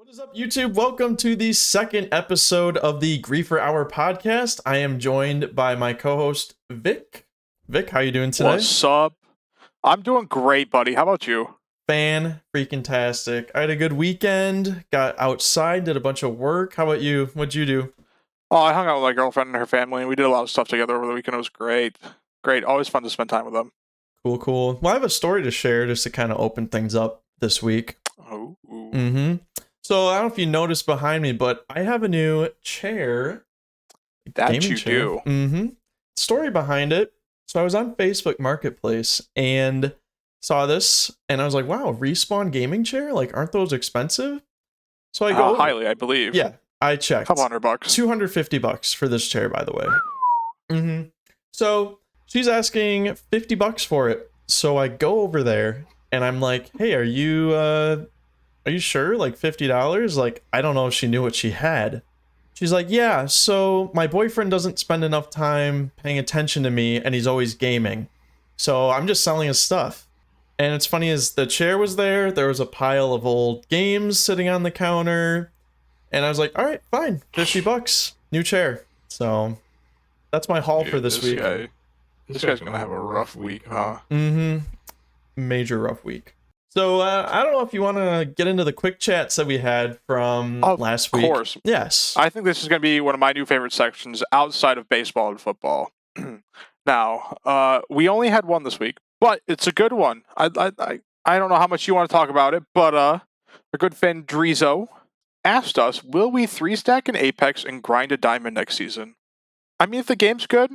What is up, YouTube? Welcome to the second episode of the Griefer Hour podcast. I am joined by my co-host, Vic. Vic, how you doing today? What's up? I'm doing great, buddy. How about you? Fan-freaking-tastic. I had a good weekend, got outside, did a bunch of work. How about you? What'd you do? Oh, I hung out with my girlfriend and her family, and we did a lot of stuff together over the weekend. It was great. Great. Always fun to spend time with them. Cool, cool. Well, I have a story to share just to kind of open things up this week. Oh. So, I don't know if you noticed behind me, but I have a new chair. That you do. Story behind it. So, I was on Facebook Marketplace and saw this, and I was like, wow, Respawn gaming chair? Like, aren't those expensive? So I go... highly, I believe. Yeah, I checked. Couple $100. $250 for this chair, by the way. So she's asking $50 for it. So I go over there and I'm like, hey, are you sure? Like $50? Like, I don't know if she knew what she had. She's like, yeah, so my boyfriend doesn't spend enough time paying attention to me and he's always gaming. So I'm just selling his stuff. And it's funny as the chair was there was a pile of old games sitting on the counter. And I was like, all right, fine, $50, new chair. So that's my haul for this week. This guy's gonna have a rough week, huh? Major rough week. So I don't know if you want to get into the quick chats that we had from last week. Of course. Yes. I think this is gonna be one of my new favorite sections outside of baseball and football. Now, we only had one this week, but it's a good one. I don't know how much you want to talk about it, but our good friend Drizo asked us, will we 3-stack in Apex and grind a diamond next season? I mean, if the game's good,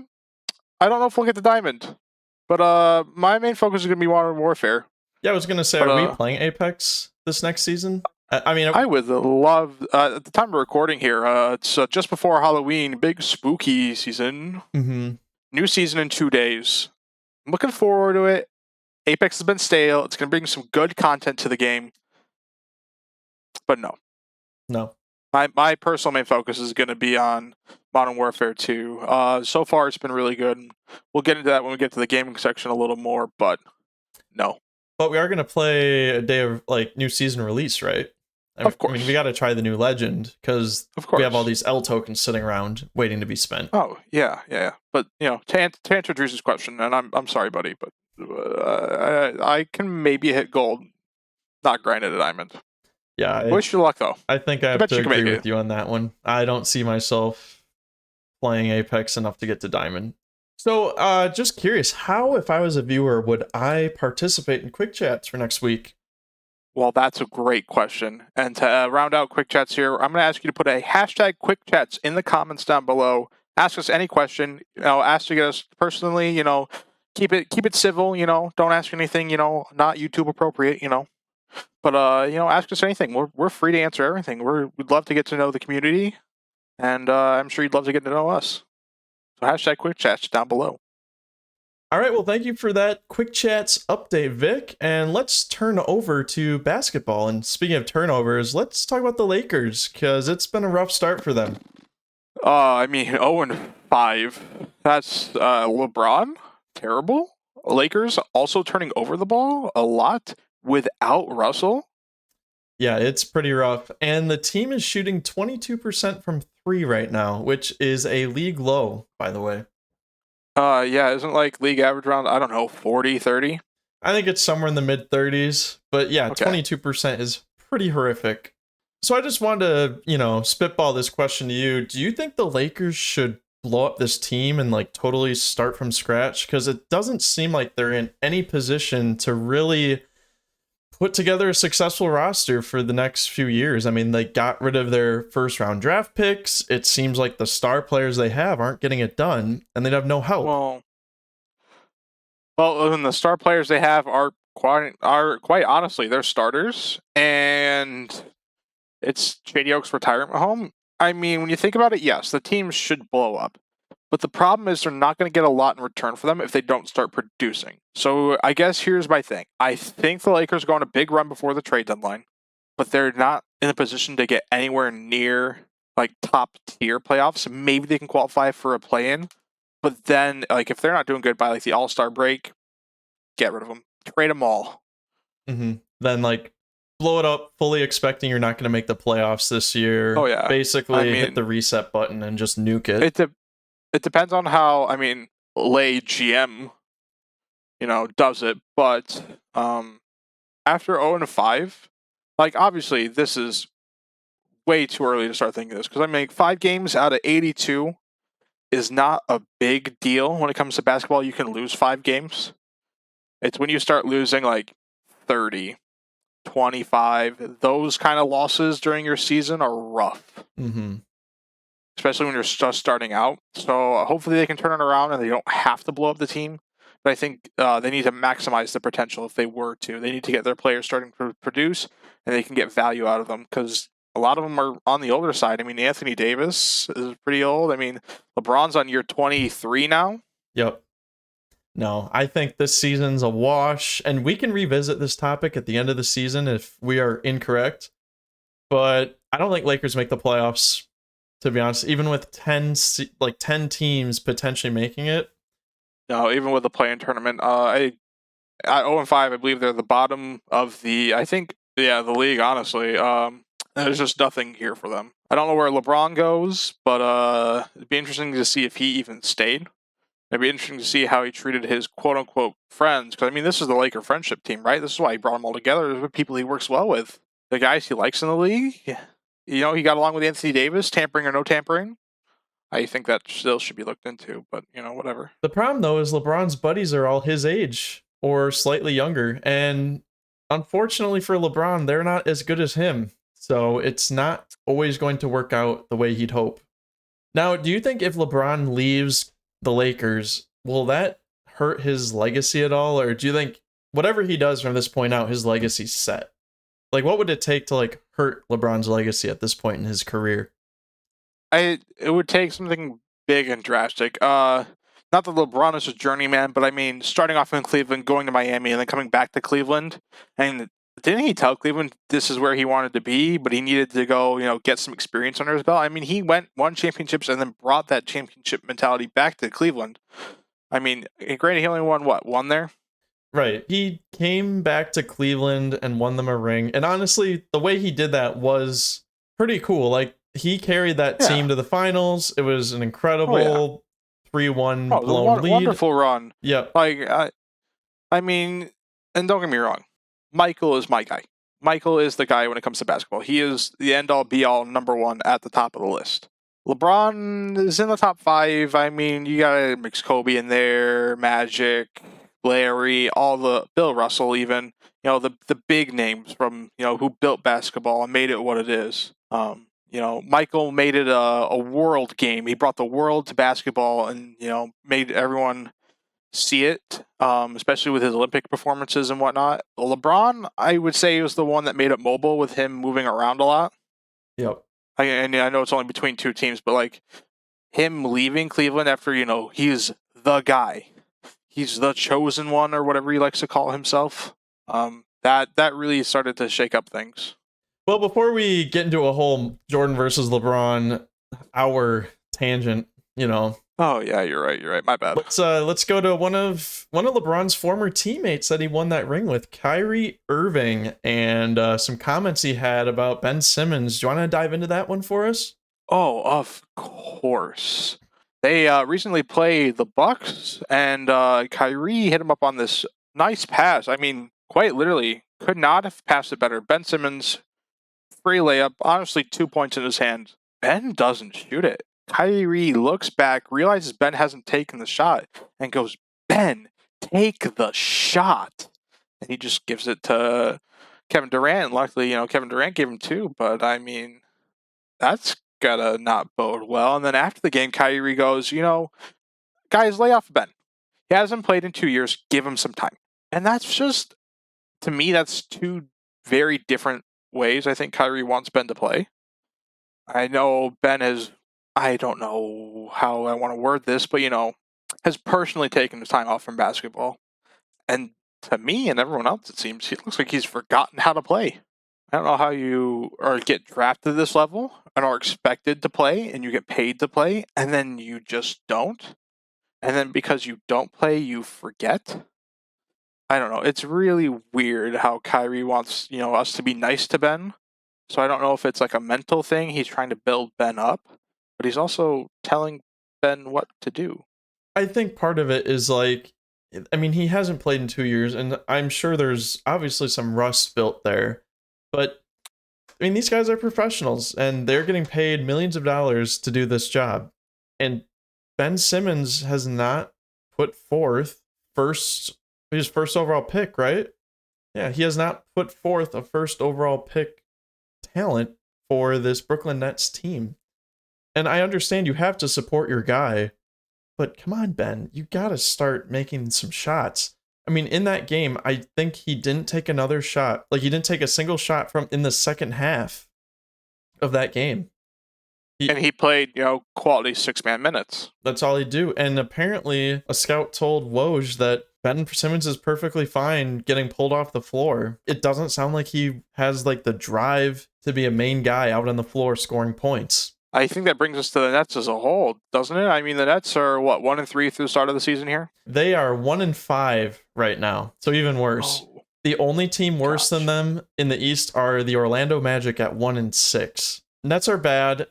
I don't know if we'll get the diamond. But my main focus is going to be Modern Warfare. Yeah, I was going to say, are we playing Apex this next season? I would love, at the time of recording here, it's just before Halloween, big spooky season. New season in 2 days. I'm looking forward to it. Apex has been stale. It's going to bring some good content to the game. But no. My personal main focus is going to be on Modern Warfare 2. So far, it's been really good. We'll get into that when we get to the gaming section a little more, but no. But we are going to play a day of new season release, right? Of course. I mean, we got to try the new Legend because we have all these L tokens sitting around waiting to be spent. Oh, yeah. But, to answer Drew's question, and I'm sorry, buddy, but I can maybe hit gold, not grind it a diamond. Yeah. Wish you luck, though. I think I have to agree with you on that one. I don't see myself playing Apex enough to get to diamond. So, just curious, how, if I was a viewer, would I participate in quick chats for next week? Well, that's a great question. And to round out quick chats here, I'm going to ask you to put a hashtag quick chats in the comments down below. Ask us any question. Ask to get us personally. Keep it civil. Don't ask anything. Not YouTube appropriate. But ask us anything. We're free to answer everything. We'd love to get to know the community, and I'm sure you'd love to get to know us. So hashtag quick chats down below. All right, well, thank you for that quick chats update, Vic. And let's turn over to basketball. And speaking of turnovers, let's talk about the Lakers, because it's been a rough start for them. 0-5. That's LeBron. Terrible. Lakers also turning over the ball a lot without Russell. Yeah, it's pretty rough. And the team is shooting 22% from 3 right now, which is a league low, by the way. Yeah, isn't league average around, I don't know, 40, 30? I think it's somewhere in the mid-30s. But yeah, okay. 22% is pretty horrific. So I just wanted to, spitball this question to you. Do you think the Lakers should blow up this team and totally start from scratch? Because it doesn't seem like they're in any position to really put together a successful roster for the next few years. I mean, they got rid of their first round draft picks. It seems like the star players they have aren't getting it done, and they'd have no help. Well, and the star players they have are quite honestly, they're starters, and it's Shady Oaks' retirement home. I mean, when you think about it, yes, the team should blow up. But the problem is they're not going to get a lot in return for them if they don't start producing. So I guess here's my thing. I think the Lakers go on a big run before the trade deadline, but they're not in a position to get anywhere near top tier playoffs. Maybe they can qualify for a play-in, but then if they're not doing good by the All-Star break, get rid of them. Trade them all. Then blow it up, fully expecting you're not going to make the playoffs this year. Oh, yeah. Basically, hit the reset button and just nuke it. It depends on how, Lay GM, does it. But after 0-5, obviously, this is way too early to start thinking this. Because, 5 games out of 82 is not a big deal when it comes to basketball. You can lose 5 games. It's when you start losing, 30, 25, those kind of losses during your season are rough. Mm-hmm. Especially when you're just starting out. So hopefully they can turn it around and they don't have to blow up the team. But I think they need to maximize the potential if they were to. They need to get their players starting to produce, and they can get value out of them, because a lot of them are on the older side. Anthony Davis is pretty old. LeBron's on year 23 now. Yep. No, I think this season's a wash, and we can revisit this topic at the end of the season if we are incorrect. But I don't think Lakers make the playoffs, to be honest, even with 10 teams potentially making it. No, even with the play-in tournament, at 0-5, I believe they're the bottom of the league, honestly. There's just nothing here for them. I don't know where LeBron goes, but it'd be interesting to see if he even stayed. It'd be interesting to see how he treated his quote-unquote friends, because, this is the Laker friendship team, right? This is why he brought them all together. These are people he works well with. The guys he likes in the league. He got along with Anthony Davis, tampering or no tampering. I think that still should be looked into, but, whatever. The problem, though, is LeBron's buddies are all his age or slightly younger, and unfortunately for LeBron, they're not as good as him, so it's not always going to work out the way he'd hope. Now, do you think if LeBron leaves the Lakers, will that hurt his legacy at all, or do you think whatever he does from this point out, his legacy's set? What would it take to hurt LeBron's legacy at this point in his career? It would take something big and drastic. Not that LeBron is a journeyman, but starting off in Cleveland, going to Miami, and then coming back to Cleveland. And didn't he tell Cleveland this is where he wanted to be, but he needed to go, get some experience under his belt? He won championships and then brought that championship mentality back to Cleveland. Granted, he only won one there? Right. He came back to Cleveland and won them a ring. And honestly, the way he did that was pretty cool. He carried that team to the finals. It was an incredible 3-1 blown lead. Wonderful run. Yep. And don't get me wrong, Michael is my guy. Michael is the guy when it comes to basketball. He is the end-all, be-all, number one at the top of the list. LeBron is in the top 5. You gotta mix Kobe in there, Magic, Larry, all the Bill Russell, even the big names from who built basketball and made it what it is. Michael made it a world game. He brought the world to basketball and made everyone see it, especially with his Olympic performances and whatnot. LeBron, I would say, was the one that made it mobile with him moving around a lot. Yep. I know it's only between 2 teams, but him leaving Cleveland after he's the guy. He's the chosen one, or whatever he likes to call himself. That really started to shake up things. Well, before we get into a whole Jordan versus LeBron hour tangent, Oh yeah, you're right. My bad. Let's go to one of LeBron's former teammates that he won that ring with, Kyrie Irving, and some comments he had about Ben Simmons. Do you want to dive into that one for us? Oh, of course. They recently played the Bucks, and Kyrie hit him up on this nice pass. Quite literally, could not have passed it better. Ben Simmons, free layup, honestly 2 points in his hand. Ben doesn't shoot it. Kyrie looks back, realizes Ben hasn't taken the shot, and goes, "Ben, take the shot." And he just gives it to Kevin Durant. Luckily, Kevin Durant gave him 2, but that's gotta not bode well. And then after the game, Kyrie goes, guys, lay off Ben. He hasn't played in 2 years. Give him some time. And that's just, to me, that's 2 very different ways I think Kyrie wants Ben to play. I know Ben has, I don't know how I want to word this, but, has personally taken his time off from basketball. And to me and everyone else, it seems, it looks like he's forgotten how to play. I don't know how you get drafted to this level and are expected to play and you get paid to play, and then you just don't. And then because you don't play, you forget. I don't know. It's really weird how Kyrie wants, us to be nice to Ben. So I don't know if it's like a mental thing. He's trying to build Ben up, but he's also telling Ben what to do. I think part of it is like, I mean, he hasn't played in 2 years, and I'm sure there's obviously some rust built there. But I mean, these guys are professionals, and they're getting paid millions of dollars to do this job. And Ben Simmons has not put forth his first overall pick, right? Yeah, he has not put forth a first overall pick talent for this Brooklyn Nets team. And I understand you have to support your guy, but come on, Ben, you got to start making some shots. I mean, in that game, I think he didn't take another shot. Like, he didn't take a single shot from in the second half of that game. And he played, quality 6-man minutes. That's all he do. And apparently, a scout told Woj that Ben Simmons is perfectly fine getting pulled off the floor. It doesn't sound like he has like the drive to be a main guy out on the floor scoring points. I think that brings us to the Nets as a whole, doesn't it? I mean, the Nets are 1-3 through the start of the season here. They are 1-5 right now, so even worse. Oh, the only team worse than them in the East are the Orlando Magic at 1-6. Nets are bad.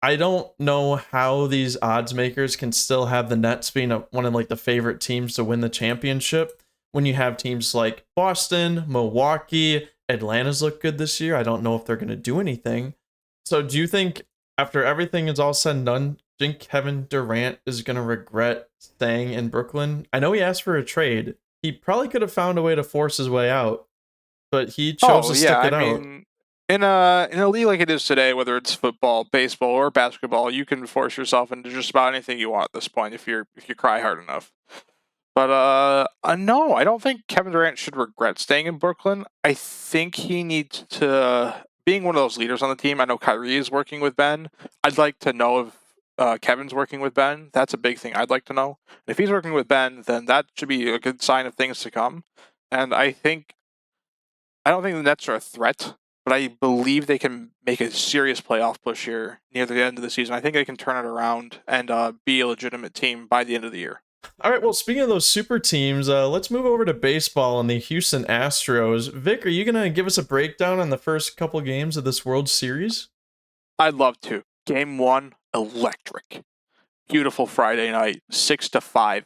I don't know how these odds makers can still have the Nets being one of like the favorite teams to win the championship when you have teams like Boston, Milwaukee, Atlanta's look good this year. I don't know if they're going to do anything. So do you think after everything is all said and done, do you think Kevin Durant is going to regret staying in Brooklyn? I know he asked for a trade. He probably could have found a way to force his way out, but he chose to stick it out. In a league like it is today, whether it's football, baseball, or basketball, you can force yourself into just about anything you want at this point if you cry hard enough. But no, I don't think Kevin Durant should regret staying in Brooklyn. I think he needs to, being one of those leaders on the team. I know Kyrie is working with Ben. I'd like to know if Kevin's working with Ben. That's a big thing I'd like to know. And if he's working with Ben, then that should be a good sign of things to come. And I don't think the Nets are a threat, but I believe they can make a serious playoff push here near the end of the season. I think they can turn it around and be a legitimate team by the end of the year. All right, well, speaking of those super teams, let's move over to baseball and the Houston Astros. Vic, are you going to give us a breakdown on the first couple games of this World Series? I'd love to. Game 1, electric. Beautiful Friday night, 6-5.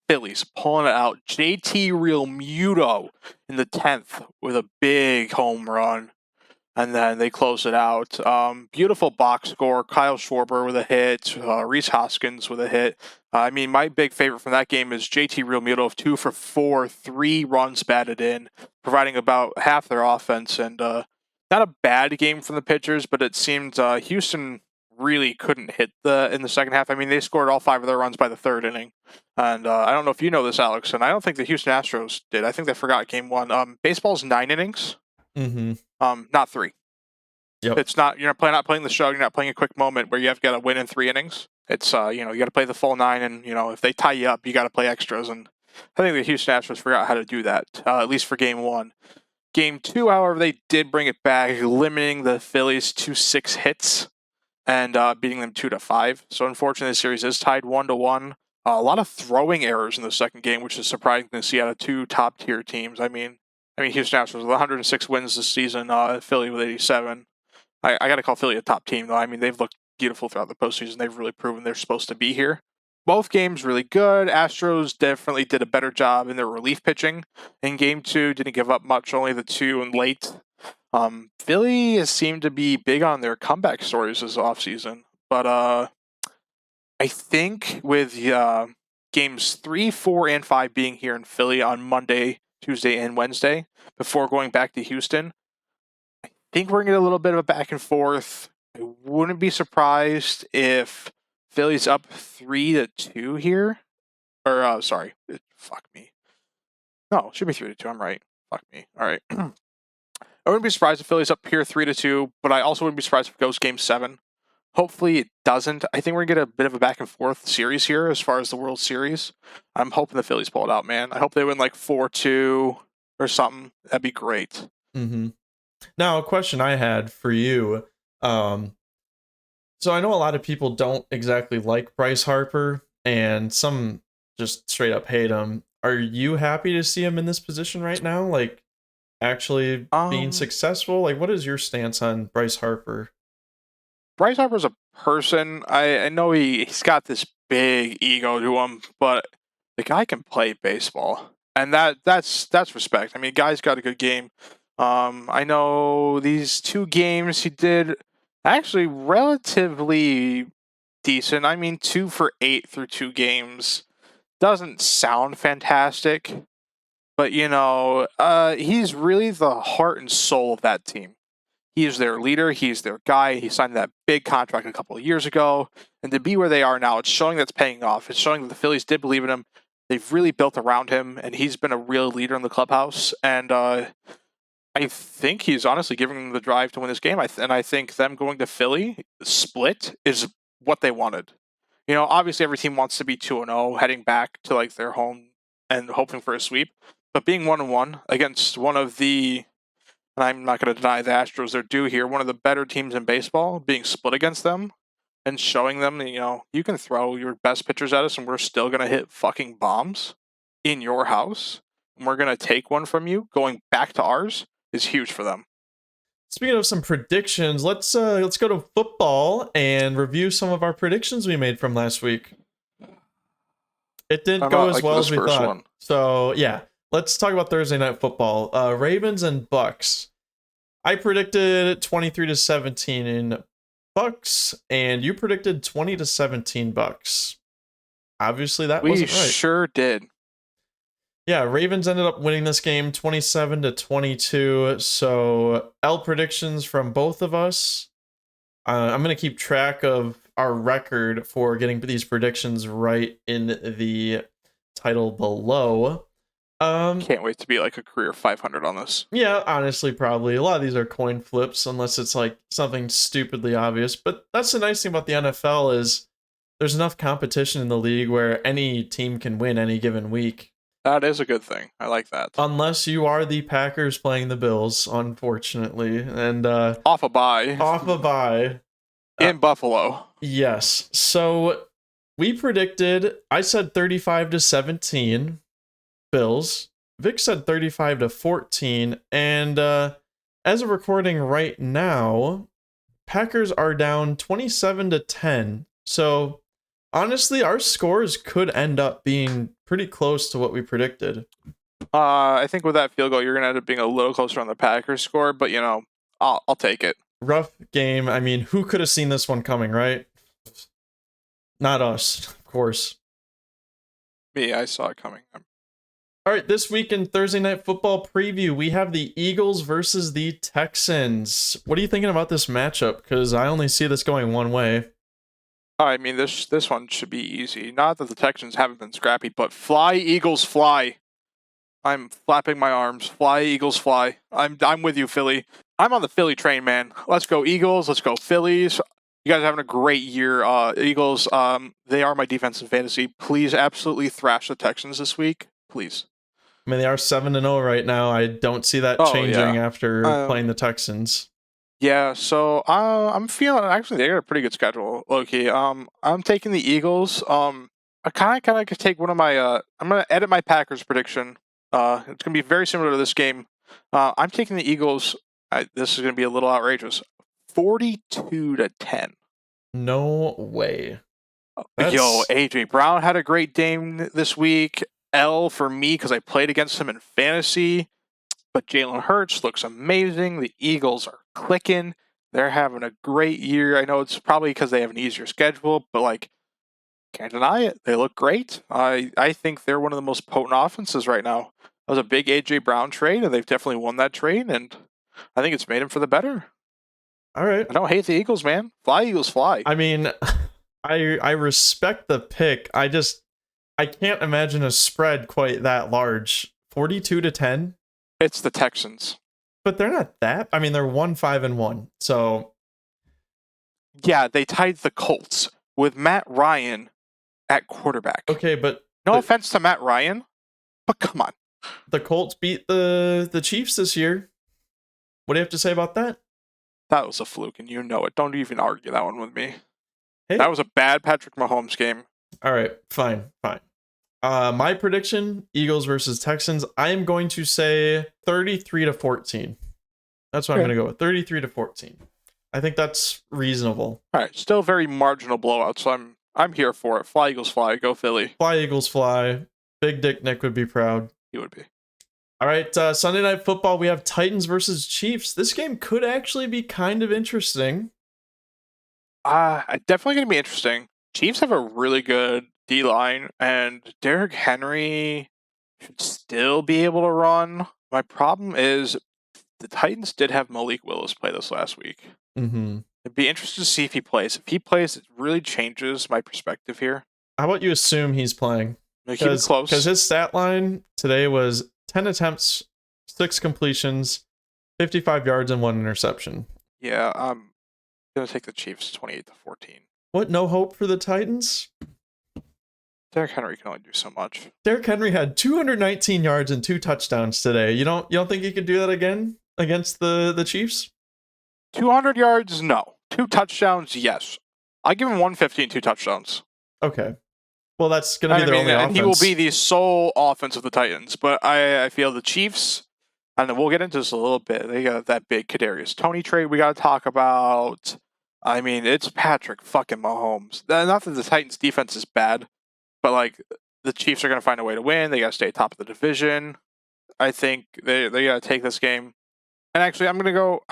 Phillies pulling it out. JT Realmuto in the 10th with a big home run. And then they close it out. Beautiful box score. Kyle Schwarber with a hit. Rhys Hoskins with a hit. I mean, my big favorite from that game is JT Realmuto of 2 for 4, 3 runs batted in, providing about half their offense. And not a bad game from the pitchers, but it seemed Houston really couldn't hit in the second half. I mean, they scored all 5 of their runs by the third inning. And I don't know if you know this, Alex, and I don't think the Houston Astros did. I think they forgot game 1. Baseball's 9 innings. Mm-hmm. Not 3. Yep. It's not, you're not playing the show. You're not playing a quick moment where you have got to win in 3 innings. It's you got to play the full 9, and if they tie you up, you got to play extras. And I think the Houston Astros forgot how to do that, at least for game 1. Game 2, however, they did bring it back, limiting the Phillies to 6 hits and beating them 2-5. So unfortunately, the series is tied 1-1. A lot of throwing errors in the second game, which is surprising to see out of 2 top-tier teams. I mean, Houston Astros with 106 wins this season, Philly with 87. I got to call Philly a top team, though. I mean, they've looked beautiful throughout the postseason. They've really proven they're supposed to be here. Both games really good. Astros definitely did a better job in their relief pitching. In game 2, didn't give up much, only the 2 and late. Philly has seemed to be big on their comeback stories this offseason. But I think with games 3, 4, and 5 being here in Philly on Monday, Tuesday, and Wednesday, before going back to Houston, I think we're going to get a little bit of a back and forth. I wouldn't be surprised if Philly's up 3-2 here. Or, sorry. Fuck me. No, it should be 3-2. I'm right. Fuck me. All right. I wouldn't be surprised if Philly's up here 3-2, but I also wouldn't be surprised if it goes game 7. Hopefully it doesn't. I think we're going to get a bit of a back and forth series here as far as the World Series. I'm hoping the Phillies pull it out, man. I hope they win like 4-2 or something. That'd be great. Mm-hmm. Now, a question I had for you. So I know a lot of people don't exactly like Bryce Harper, and some just straight up hate him. Are you happy to see him in this position right now? Like, actually being successful? Like, what is your stance on Bryce Harper? Bryce Harper's a person. I know he's got this big ego to him, but the guy can play baseball, and that's respect. I mean, guy's got a good game. I know these 2 games he did actually relatively decent. I mean, 2 for 8 through 2 games doesn't sound fantastic, but he's really the heart and soul of that team. He is their leader. He's their guy. He signed that big contract a couple of years ago. And to be where they are now, it's showing that's paying off. It's showing that the Phillies did believe in him. They've really built around him, and he's been a real leader in the clubhouse. And I think he's honestly giving them the drive to win this game. And I think them going to Philly split is what they wanted. Obviously every team wants to be 2-0, heading back to like their home and hoping for a sweep. But being 1-1 against one of the, and I'm not going to deny the Astros their due here, one of the better teams in baseball, being split against them and showing them that, you can throw your best pitchers at us and we're still going to hit fucking bombs in your house. And we're going to take one from you going back to ours is huge for them. Speaking of some predictions, let's go to football and review some of our predictions we made from last week. It didn't go as well as we thought. So, yeah. Let's talk about Thursday Night Football. Ravens and Bucks. I predicted 23-17 in Bucks, and you predicted 20-17 Bucks. Obviously, that wasn't right. We sure did. Yeah, Ravens ended up winning this game 27-22. So, L predictions from both of us. I'm going to keep track of our record for getting these predictions right in the title below. Can't wait to be like a career 500 on this. Yeah, honestly, probably. A lot of these are coin flips unless it's like something stupidly obvious. But that's the nice thing about the NFL is there's enough competition in the league where any team can win any given week. That is a good thing. I like that. Unless you are the Packers playing the Bills, unfortunately. And off a bye. Off a bye. In Buffalo. Yes. So we predicted, I said 35-17. Bills. Vic said 35-14, and as of recording right now, Packers are down 27-10. So honestly, our scores could end up being pretty close to what we predicted. I think with that field goal, you're gonna end up being a little closer on the Packers score, but I'll take it. Rough game. I mean, who could have seen this one coming, right? Not us, of course. Me, I saw it coming. All right, this week in Thursday Night Football preview, we have the Eagles versus the Texans. What are you thinking about this matchup? Because I only see this going one way. I mean, this one should be easy. Not that the Texans haven't been scrappy, but fly, Eagles, fly. I'm flapping my arms. Fly, Eagles, fly. I'm with you, Philly. I'm on the Philly train, man. Let's go Eagles. Let's go Phillies. You guys are having a great year. Eagles, they are my defensive fantasy. Please absolutely thrash the Texans this week. Please. I mean, they are 7-0 right now. I don't see that changing after playing the Texans. Yeah, so I'm feeling actually they got a pretty good schedule. Low-key. I'm taking the Eagles. I kind of could take one of my. I'm gonna edit my Packers prediction. It's gonna be very similar to this game. I'm taking the Eagles. This is gonna be a little outrageous. 42-10. No way. Yo, AJ Brown had a great game this week. L for me because I played against him in fantasy. But Jalen Hurts looks amazing. The Eagles are clicking. They're having a great year. I know it's probably because they have an easier schedule, but can't deny it. They look great. I think they're one of the most potent offenses right now. That was a big AJ Brown trade, and they've definitely won that trade, and I think it's made them for the better. All right. I don't hate the Eagles, man. Fly, Eagles, fly. I mean, I respect the pick. I can't imagine a spread quite that large. 42-10. It's the Texans. But they're not that. I mean, they're 1-5-1. So yeah, they tied the Colts with Matt Ryan at quarterback. Okay, but no offense to Matt Ryan, but come on. The Colts beat the Chiefs this year. What do you have to say about that? That was a fluke, and you know it. Don't even argue that one with me. Hey. That was a bad Patrick Mahomes game. All right, fine. My prediction, Eagles versus Texans. I am going to say 33-14. That's what I'm going to go with. 33-14. I think that's reasonable. All right, still very marginal blowout, so I'm here for it. Fly Eagles fly, go Philly. Fly Eagles fly. Big Dick Nick would be proud. He would be. All right, Sunday Night Football, we have Titans versus Chiefs. This game could actually be kind of interesting. Definitely going to be interesting. Chiefs have a really good D-line, and Derrick Henry should still be able to run. My problem is the Titans did have Malik Willis play this last week. Mm-hmm. It'd be interesting to see if he plays. If he plays, it really changes my perspective here. How about you assume he's playing? Keep it close. Because his stat line today was 10 attempts, 6 completions, 55 yards, and 1 interception. Yeah, I'm going to take the Chiefs 28-14. What, no hope for the Titans? Derrick Henry can only do so much. Derrick Henry had 219 yards and 2 touchdowns today. You don't think he could do that again against the Chiefs? 200 yards, no. 2 touchdowns, yes. I give him 150 and 2 touchdowns. Okay. Well, that's going to be their only offense. And he will be the sole offense of the Titans. But I feel the Chiefs, and we'll get into this a little bit, they got that big Kadarius Toney trade we got to talk about. I mean, it's Patrick fucking Mahomes. Not that the Titans' defense is bad, but like the Chiefs are going to find a way to win. They got to stay top of the division. I think they got to take this game. And actually, I'm going to go...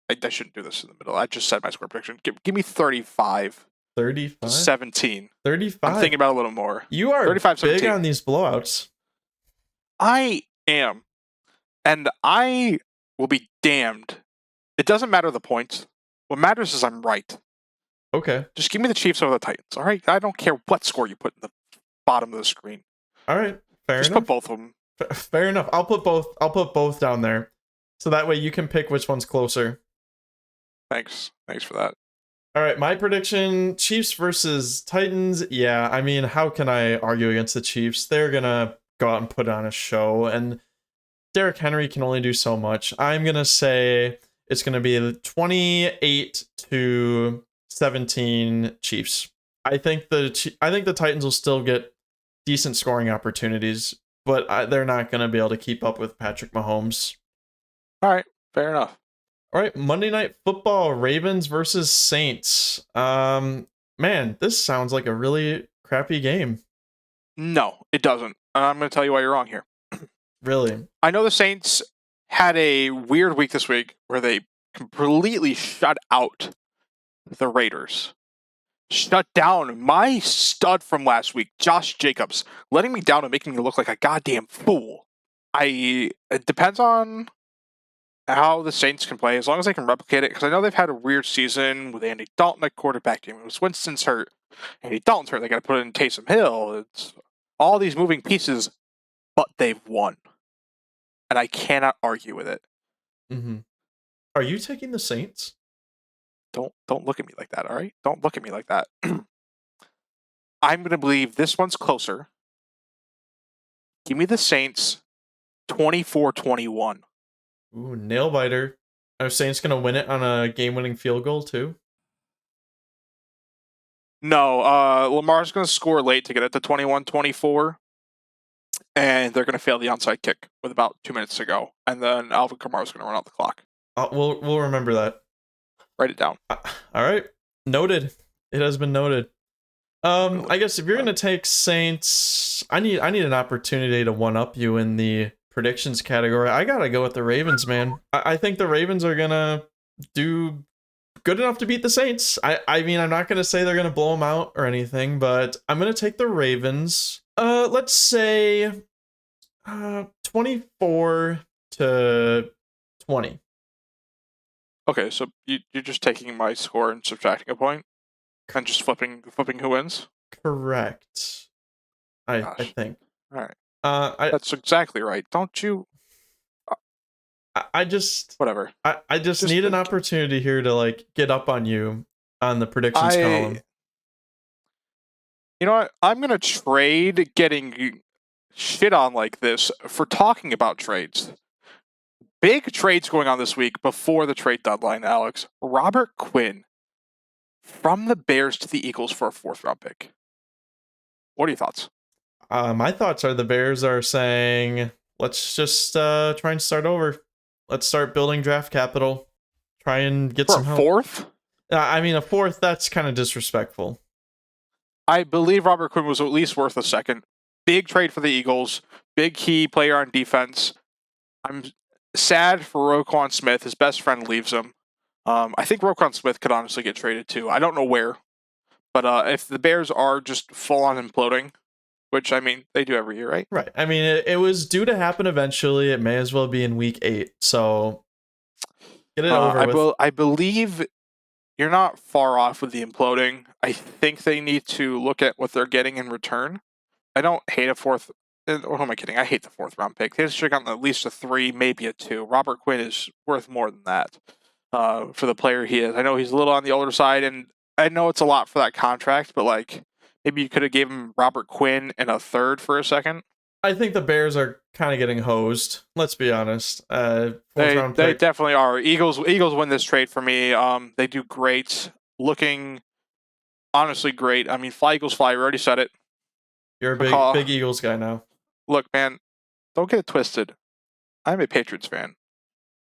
I shouldn't do this in the middle. I just said my score prediction. Give me 35. 35? 17. 35? I'm thinking about it a little more. You are 35, big 17. on these blowouts. I am. And I will be damned. It doesn't matter the points. What matters is I'm right. Okay. Just give me the Chiefs over the Titans, all right? I don't care what score you put in the bottom of the screen. All right. Fair enough. Just put both of them. Fair enough. I'll put both down there. So that way you can pick which one's closer. Thanks for that. All right, my prediction, Chiefs versus Titans. Yeah, I mean, how can I argue against the Chiefs? They're going to go out and put on a show, and Derrick Henry can only do so much. I'm going to say it's going to be 28-17 Chiefs. I think the Titans will still get decent scoring opportunities, but they're not going to be able to keep up with Patrick Mahomes. All right, fair enough. All right, Monday Night Football, Ravens versus Saints. Man, this sounds like a really crappy game. No, it doesn't. I'm going to tell you why you're wrong here. Really? I know the Saints had a weird week this week where they completely shut out the Raiders. Shut down my stud from last week, Josh Jacobs, letting me down and making me look like a goddamn fool. It depends on how the Saints can play, as long as they can replicate it, because I know they've had a weird season with Andy Dalton at quarterback. It was Winston's hurt, Andy Dalton's hurt. They got to put in Taysom Hill. It's all these moving pieces, but they've won, and I cannot argue with it. Mm-hmm. Are you taking the Saints? Don't look at me like that. All right, don't look at me like that. I'm going to believe this one's closer. Give me the Saints, 24-21. Ooh, nail biter. Are Saints going to win it on a game-winning field goal, too? No, Lamar's going to score late to get it to 21-24, and they're going to fail the onside kick with about 2 minutes to go, and then Alvin Kamara's going to run out the clock. We'll remember that. Write it down. All right. Noted. It has been noted. I guess if you're going to take Saints, I need an opportunity to one-up you in the predictions category. I gotta go with the Ravens, man. I think the Ravens are gonna do good enough to beat the Saints. I mean, I'm not gonna say they're gonna blow them out or anything, but I'm gonna take the Ravens. Let's say 24-20. Okay, so you're just taking my score and subtracting a point, and just flipping who wins. Correct. I think. All right. That's exactly right. Don't you? I just whatever. I just need an opportunity here to like get up on you on the predictions column. You know what? I'm gonna trade getting shit on like this for talking about trades. Big trades going on this week before the trade deadline, Alex. Robert Quinn from the Bears to the Eagles for a 4th round pick. What are your thoughts? My thoughts are the Bears are saying, let's just try and start over. Let's start building draft capital. Try and get For a some help. fourth? I mean, a fourth, that's kind of disrespectful. I believe Robert Quinn was at least worth a second. Big trade for the Eagles. Big key player on defense. I'm sad for Roquan Smith. His best friend leaves him. I think Roquan Smith could honestly get traded too. I don't know where. But if the Bears are just full on imploding, which, I mean, they do every year, right? Right. I mean, it was due to happen eventually. It may as well be in week 8. So get it over with. I believe you're not far off with the imploding. I think they need to look at what they're getting in return. I don't hate a fourth. Or who am I kidding? I hate the 4th round pick. They should have gotten at least a 3, maybe a 2. Robert Quinn is worth more than that for the player he is. I know he's a little on the older side, and I know it's a lot for that contract, but like maybe you could have given him Robert Quinn and a 3rd for a second. I think the Bears are kind of getting hosed. Let's be honest. They definitely are. Eagles win this trade for me. They do great. Looking honestly great. I mean, fly Eagles fly. We already said it. You're a big Eagles guy now. Look, man, don't get it twisted. I'm a Patriots fan.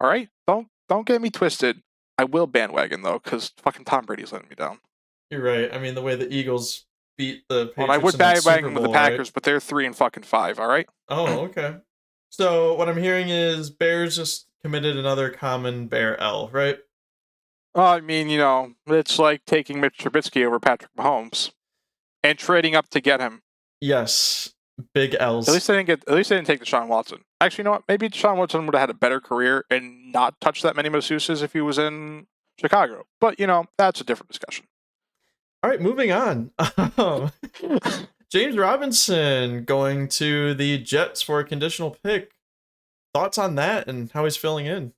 All right, don't get me twisted. I will bandwagon though, because fucking Tom Brady's letting me down. You're right. I mean, the way the Eagles beat the Patriots. Well, I would bandwagon with the Packers, right? But they're 3-5. All right. Oh, okay. So what I'm hearing is Bears just committed another common Bear L, right? I mean, it's like taking Mitch Trubisky over Patrick Mahomes and trading up to get him. Yes, big L's. At least they didn't take Deshaun Watson. Actually, you know what? Maybe Deshaun Watson would have had a better career and not touched that many masseuses if he was in Chicago. But that's a different discussion. All right, moving on. James Robinson going to the Jets for a conditional pick. Thoughts on that and how he's filling in?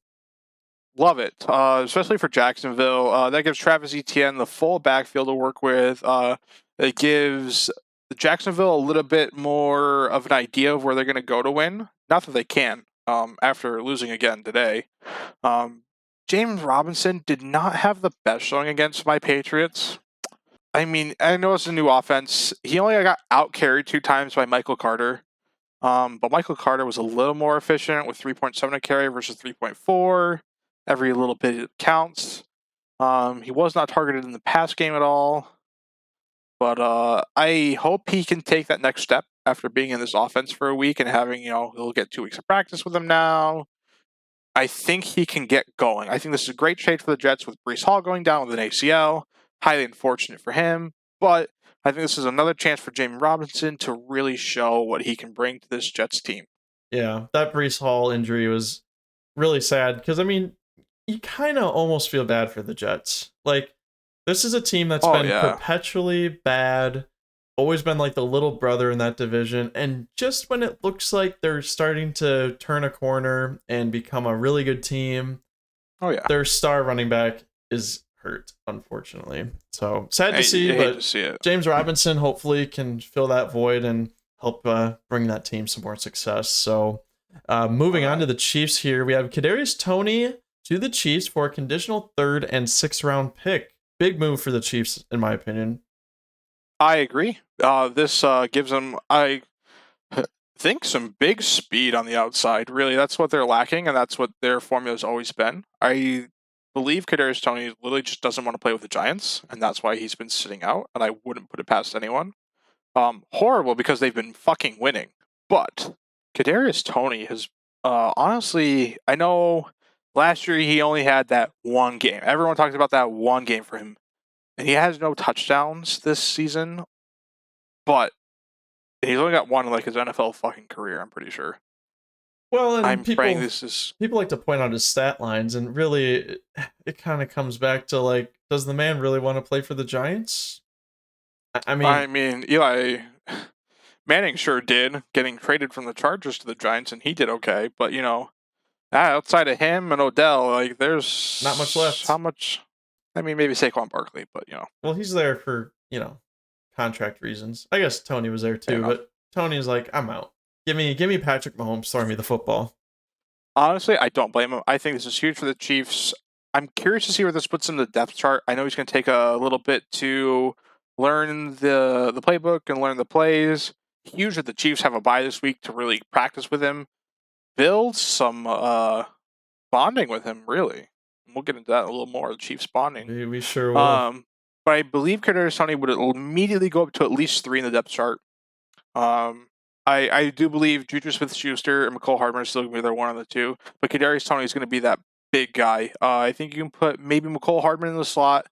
Love it, especially for Jacksonville. That gives Travis Etienne the full backfield to work with. It gives Jacksonville a little bit more of an idea of where they're going to go to win. Not that they can after losing again today. James Robinson did not have the best showing against my Patriots. I mean, I know it's a new offense. He only got out-carried 2 times by Michael Carter. But Michael Carter was a little more efficient with 3.7 a carry versus 3.4. Every little bit counts. He was not targeted in the pass game at all. But I hope he can take that next step after being in this offense for a week and having, he'll get 2 weeks of practice with him now. I think he can get going. I think this is a great trade for the Jets with Breece Hall going down with an ACL. Highly unfortunate for him. But I think this is another chance for James Robinson to really show what he can bring to this Jets team. Yeah, that Breece Hall injury was really sad because, I mean, you kind of almost feel bad for the Jets. Like, this is a team that's been perpetually bad, always been like the little brother in that division, and just when it looks like they're starting to turn a corner and become a really good team, their star running back is hurt, unfortunately. So sad to see, but James Robinson hopefully can fill that void and help bring that team some more success. So moving on to the Chiefs here, we have Kadarius Toney to the Chiefs for a conditional 3rd and 6th round pick. Big move for the Chiefs, in my opinion. I agree. This gives them, I think, some big speed on the outside. Really, that's what they're lacking, and that's what their formula has always been. I believe Kadarius Toney literally just doesn't want to play with the Giants, and that's why he's been sitting out, and I wouldn't put it past anyone. Horrible because they've been fucking winning. But Kadarius Toney has, honestly, I know last year he only had that 1 game. Everyone talks about that 1 game for him. And he has no touchdowns this season. But he's only got 1 in like his NFL fucking career, I'm pretty sure. Well, and people like to point out his stat lines, and really it kind of comes back to like, does the man really want to play for the Giants? I mean, Eli Manning sure did, getting traded from the Chargers to the Giants, and he did okay. But outside of him and Odell, like there's not much left. How much? I mean, maybe Saquon Barkley, but Well, he's there for contract reasons. I guess Toney was there too, but Toney's like, I'm out. Give me Patrick Mahomes throwing me the football. Honestly, I don't blame him. I think this is huge for the Chiefs. I'm curious to see where this puts him in the depth chart. I know he's going to take a little bit to learn the playbook and learn the plays. huge that the Chiefs have a bye this week to really practice with him, build some bonding with him, really. We'll get into that a little more, the Chiefs bonding. We sure will. But I believe Kadarius Toney would immediately go up to at least 3 in the depth chart. I do believe Juju Smith-Schuster and McCole Hardman are still going to be there, one of the two. But Kadarius Toney is going to be that big guy. I think you can put maybe McCole Hardman in the slot.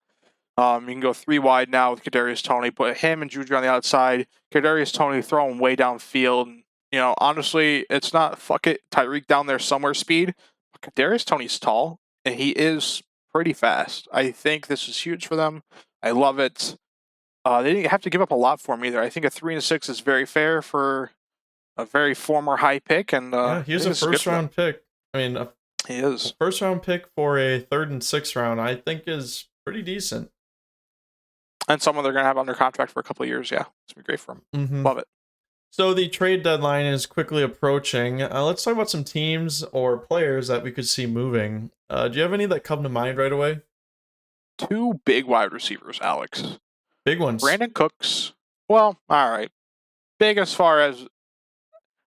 You can go 3 wide now with Kadarius Toney. Put him and Juju on the outside. Kadarius Toney throw him way downfield. Honestly, it's not fuck it, Tyreek down there somewhere speed. But Kadarius Toney's tall, and he is pretty fast. I think this is huge for them. I love it. They didn't have to give up a lot for him either. I think a 3 and 6 is very fair for a very former high pick. And yeah, he was a first-round pick. I mean, he is. A first-round pick for a 3rd and 6th round, I think, is pretty decent. And someone they're going to have under contract for a couple of years. Yeah, it's going to be great for him. Mm-hmm. Love it. So the trade deadline is quickly approaching. Let's talk about some teams or players that we could see moving. Do you have any that come to mind right away? 2 big wide receivers, Alex. Big ones. Brandon Cooks. Well, all right. Big as far as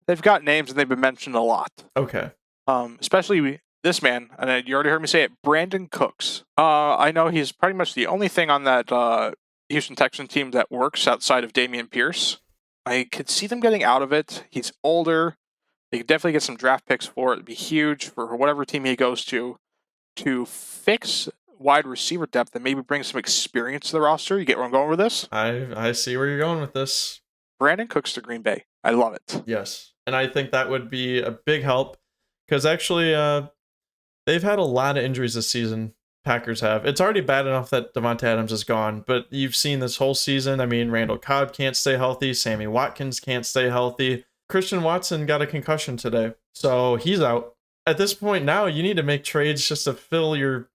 they've got names and they've been mentioned a lot. Okay. Especially this man, and you already heard me say it, Brandon Cooks. I know he's pretty much the only thing on that Houston Texans team that works outside of Dameon Pierce. I could see them getting out of it. He's older. They could definitely get some draft picks for it. It'd be huge for whatever team he goes to fix wide receiver depth and maybe bring some experience to the roster. You get where I'm going with this? I see where you're going with this. Brandon Cooks to Green Bay. I love it. Yes. And I think that would be a big help because actually they've had a lot of injuries this season. Packers have. It's already bad enough that Devontae Adams is gone, but you've seen this whole season. I mean, Randall Cobb can't stay healthy. Sammy Watkins can't stay healthy. Christian Watson got a concussion today, so he's out. At this point now, you need to make trades just to fill your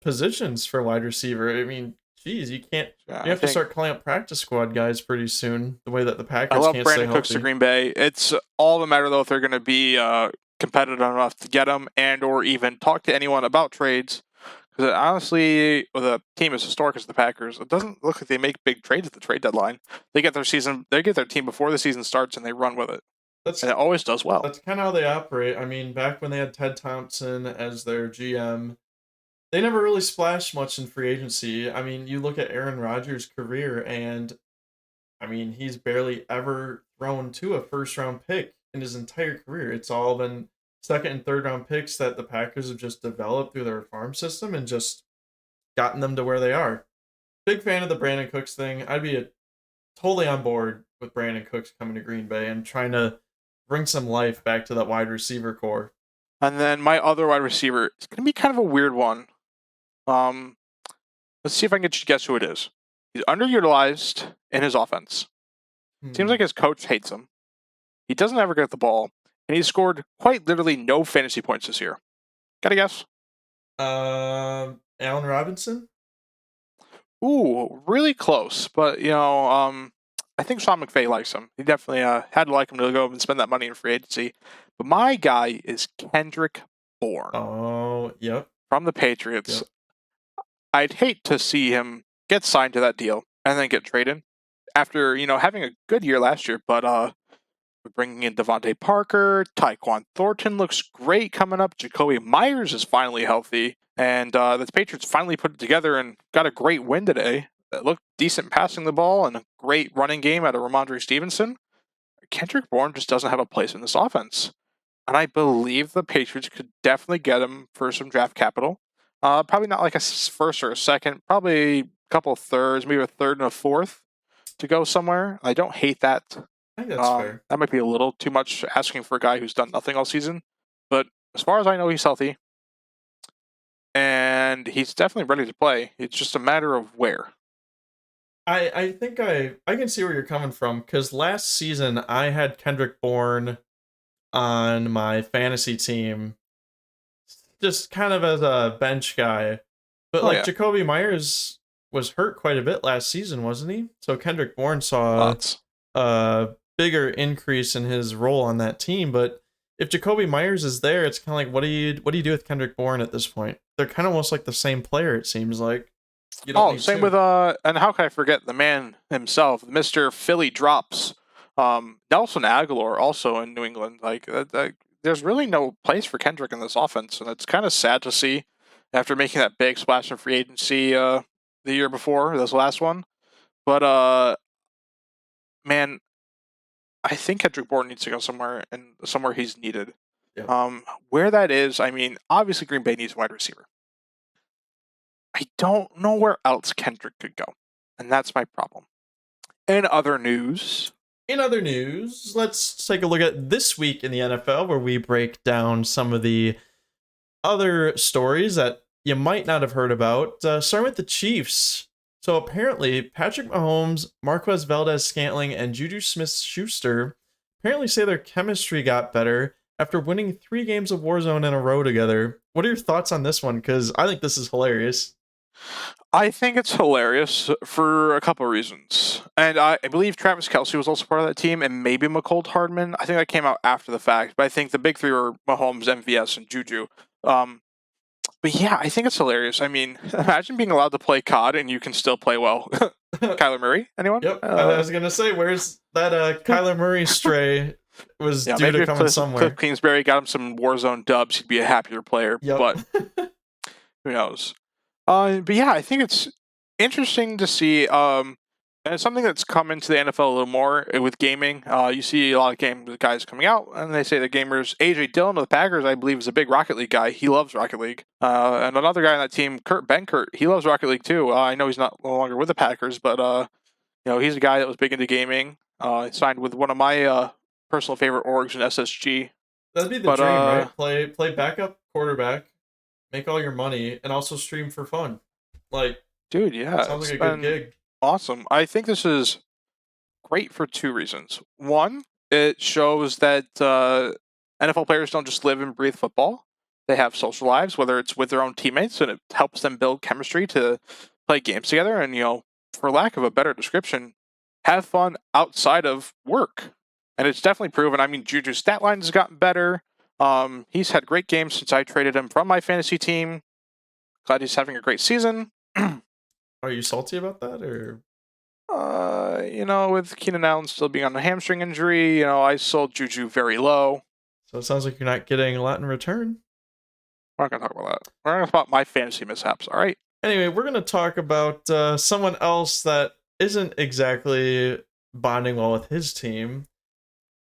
positions for wide receiver. I mean, geez, you can't. You have to start calling up practice squad guys pretty soon. The way that the Packers can't stay healthy. I love Brandon Cooks to Green Bay. It's all the matter though if they're going to be competitive enough to get him and or even talk to anyone about trades. Because honestly, with a team as historic as the Packers, it doesn't look like they make big trades at the trade deadline. They get their team before the season starts, and they run with it. And it always does well. That's kind of how they operate. I mean, back when they had Ted Thompson as their GM, they never really splashed much in free agency. I mean, you look at Aaron Rodgers' career, and I mean, he's barely ever thrown to a first-round pick in his entire career. It's all been second and third round picks that the Packers have just developed through their farm system and just gotten them to where they are. Big fan of the Brandon Cooks thing. I'd be totally on board with Brandon Cooks coming to Green Bay and trying to bring some life back to that wide receiver core. And then my other wide receiver, it's going to be kind of a weird one. Let's see if I can get you to guess who it is. He's underutilized in his offense. Seems like his coach hates him. He doesn't ever get the ball. And he's scored quite literally no fantasy points this year. Got a guess? Allen Robinson? Ooh, really close. But, I think Sean McVay likes him. He definitely had to like him to go and spend that money in free agency. But my guy is Kendrick Bourne. Oh, yep. From the Patriots. Yep. I'd hate to see him get signed to that deal and then get traded after, having a good year last year. But, we're bringing in Devontae Parker. Tyquan Thornton looks great coming up. Jacoby Myers is finally healthy. And the Patriots finally put it together and got a great win today. That looked decent passing the ball and a great running game out of Ramondre Stevenson. Kendrick Bourne just doesn't have a place in this offense. And I believe the Patriots could definitely get him for some draft capital. Probably not like a first or a second. Probably a couple of thirds, maybe a third and a fourth to go somewhere. I don't hate that. I think that's fair. That might be a little too much asking for a guy who's done nothing all season. But as far as I know, he's healthy. And he's definitely ready to play. It's just a matter of where. I think I can see where you're coming from. Because last season, I had Kendrick Bourne on my fantasy team. Just kind of as a bench guy. But Jacoby Myers was hurt quite a bit last season, wasn't he? So Kendrick Bourne saw bigger increase in his role on that team. But if Jacoby Myers is there, it's kind of like, what do you do with Kendrick Bourne at this point? They're kind of almost like the same player, it seems like. Same with and how can I forget the man himself, Mr. Philly Drops, Nelson Aguilar also in New England. Like, there's really no place for Kendrick in this offense, and it's kind of sad to see after making that big splash in free agency the year before, this last one. But man, I think Kendrick Bourne needs to go somewhere, and somewhere he's needed. Yeah. Where that is, I mean, obviously Green Bay needs a wide receiver. I don't know where else Kendrick could go, and that's my problem. In other news, let's take a look at this week in the NFL, where we break down some of the other stories that you might not have heard about. Starting with the Chiefs. So apparently, Patrick Mahomes, Marquez Valdez-Scantling, and Juju Smith-Schuster apparently say their chemistry got better after winning 3 games of Warzone in a row together. What are your thoughts on this one? Because I think this is hilarious. I think it's hilarious for a couple of reasons. And I believe Travis Kelce was also part of that team, and maybe McCold Hardman. I think that came out after the fact. But I think the big 3 were Mahomes, MVS, and Juju. But yeah, I think it's hilarious. I mean, imagine being allowed to play COD and you can still play well. Kyler Murray? Anyone? Yep. I was going to say, where's that Kyler Murray stray was due to come somewhere. Cliff Kingsbury got him some Warzone dubs, he'd be a happier player. Yep. But who knows? But yeah, I think it's interesting to see. And it's something that's come into the NFL a little more with gaming. You see a lot of guys coming out, and they say the gamers. AJ Dillon of the Packers, I believe, is a big Rocket League guy. He loves Rocket League. And another guy on that team, Kurt Benkert, he loves Rocket League too. I know he's no longer with the Packers, but he's a guy that was big into gaming. Signed with one of my personal favorite orgs in SSG. That'd be the dream, right? Play backup quarterback, make all your money, and also stream for fun. Like, dude, yeah, sounds like a good gig. Awesome. I think this is great for 2 reasons. One, it shows that NFL players don't just live and breathe football. They have social lives, whether it's with their own teammates, and it helps them build chemistry to play games together. And, for lack of a better description, have fun outside of work. And it's definitely proven. I mean, Juju's stat line has gotten better. He's had great games since I traded him from my fantasy team. Glad he's having a great season. Are you salty about that, or? With Keenan Allen still being on a hamstring injury, I sold Juju very low. So it sounds like you're not getting a lot in return. We're not going to talk about that. We're going to talk about my fantasy mishaps, all right? Anyway, we're going to talk about someone else that isn't exactly bonding well with his team.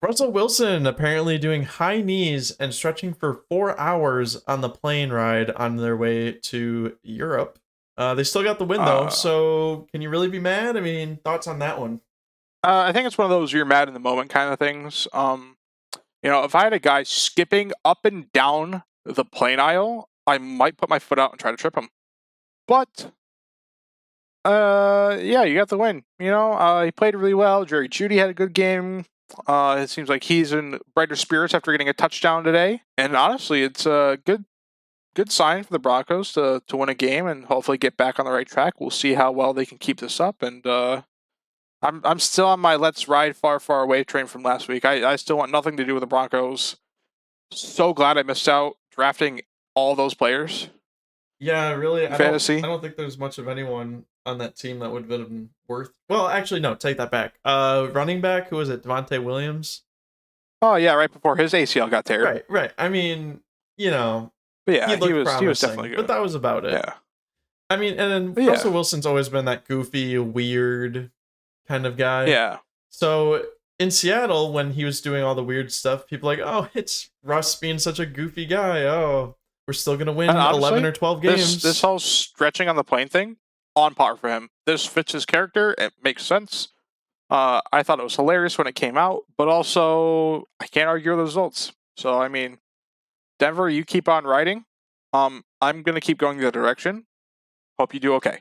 Russell Wilson apparently doing high knees and stretching for 4 hours on the plane ride on their way to Europe. They still got the win, though, so can you really be mad? I mean, thoughts on that one? I think it's one of those you're mad in the moment kind of things. If I had a guy skipping up and down the plane aisle, I might put my foot out and try to trip him. But, yeah, you got the win. He played really well. Jerry Jeudy had a good game. It seems like he's in brighter spirits after getting a touchdown today. And honestly, it's a good sign for the Broncos to win a game and hopefully get back on the right track. We'll see how well they can keep this up. And I'm still on my let's ride far, far away train from last week. I still want nothing to do with the Broncos. So glad I missed out drafting all those players. Yeah, really. Fantasy. I don't think there's much of anyone on that team that would have been worth. Well, actually, no. Take that back. Running back, who was it? Devontae Williams. Oh yeah, right before his ACL got teared. Right. I mean, But yeah, he was definitely good. But that was about it. Yeah. I mean, and then Russell Wilson's always been that goofy, weird kind of guy. Yeah. So in Seattle, when he was doing all the weird stuff, people are like, oh, it's Russ being such a goofy guy. Oh, we're still going to win honestly, 11 or 12 games. This whole stretching on the plane thing, on par for him. This fits his character. It makes sense. I thought it was hilarious when it came out, but also I can't argue with the results. So, I mean, Denver, you keep on riding. I'm going to keep going the other direction. Hope you do okay.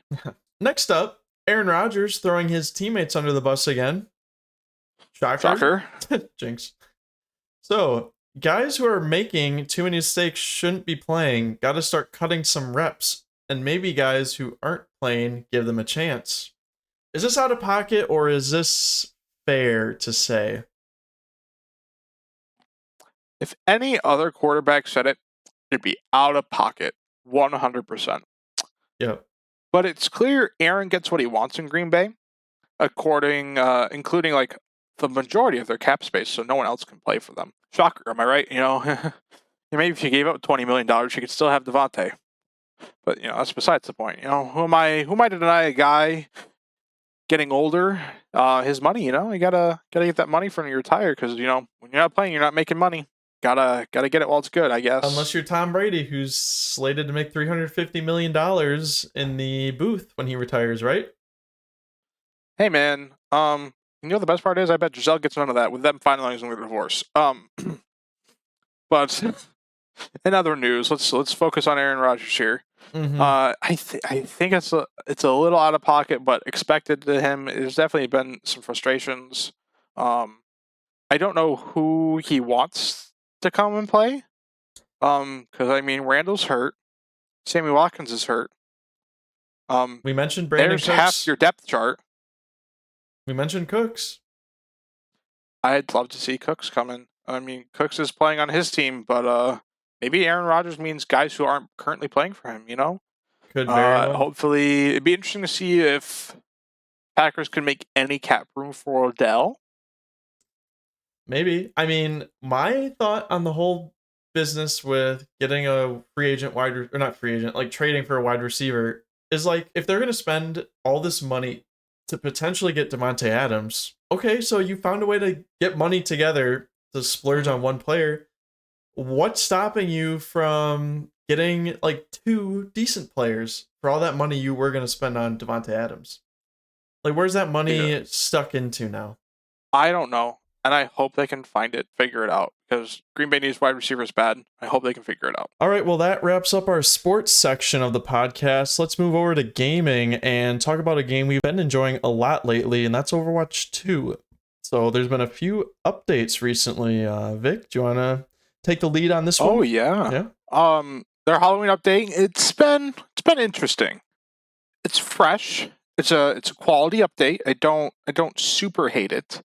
Next up, Aaron Rodgers throwing his teammates under the bus again. Shocker. Jinx. So, guys who are making too many mistakes shouldn't be playing. Got to start cutting some reps. And maybe guys who aren't playing, give them a chance. Is this out of pocket or is this fair to say? If any other quarterback said it, it'd be out of pocket. 100%. Yep. But it's clear Aaron gets what he wants in Green Bay, including like the majority of their cap space, so no one else can play for them. Shocker, am I right? Maybe if you gave up $20 million, you could still have Devontae. But that's besides the point. Who am I to deny a guy getting older his money? You gotta get that money for when you retire, because when you're not playing, you're not making money. Gotta get it while it's good, I guess. Unless you're Tom Brady, who's slated to make $350 million in the booth when he retires, right? Hey man, the best part is, I bet Giselle gets none of that with them finalizing their divorce. But in other news, let's focus on Aaron Rodgers here. Mm-hmm. I think it's a little out of pocket, but expected to him. There's definitely been some frustrations. I don't know who he wants to come and play. Because Randall's hurt, Sammy Watkins is hurt. We mentioned Brandon there's Cooks. half your depth chart. We mentioned Cooks. I'd love to see Cooks come in. Cooks is playing on his team, but maybe Aaron Rodgers means guys who aren't currently playing for him. Could very well. Hopefully, it'd be interesting to see if Packers could make any cap room for Odell. Maybe. My thought on the whole business with getting a free agent trading for a wide receiver is if they're going to spend all this money to potentially get Davante Adams, okay, so you found a way to get money together to splurge on one player. What's stopping you from getting 2 decent players for all that money you were going to spend on Davante Adams? Where's that money stuck into now? I don't know. And I hope they can figure it out, because Green Bay needs wide receivers bad. I hope they can figure it out. All right, well, that wraps up our sports section of the podcast. Let's move over to gaming and talk about a game we've been enjoying a lot lately, and that's Overwatch 2. So there's been a few updates recently. Vic, do you want to take the lead on this one? Oh, yeah. Their Halloween update, it's been interesting. It's fresh. It's a quality update. I don't super hate it.